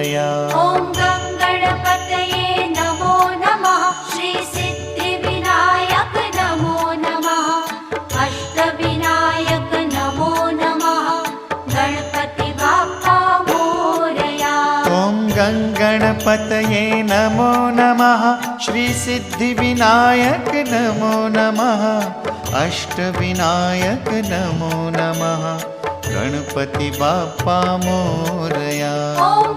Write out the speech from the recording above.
मोरया। ॐ गणपतये नमो नमः। श्री सिद्धिविनायक नमो नमः। अष्टविनायक नमो नमः। गणपति बाप्पा मोरया। ॐ गणपतये नमो नमः। श्री सिद्धिविनायक नमो नमः। अष्टविनायक नमो नमः। गणपति बाप्पा मोरया। ॐ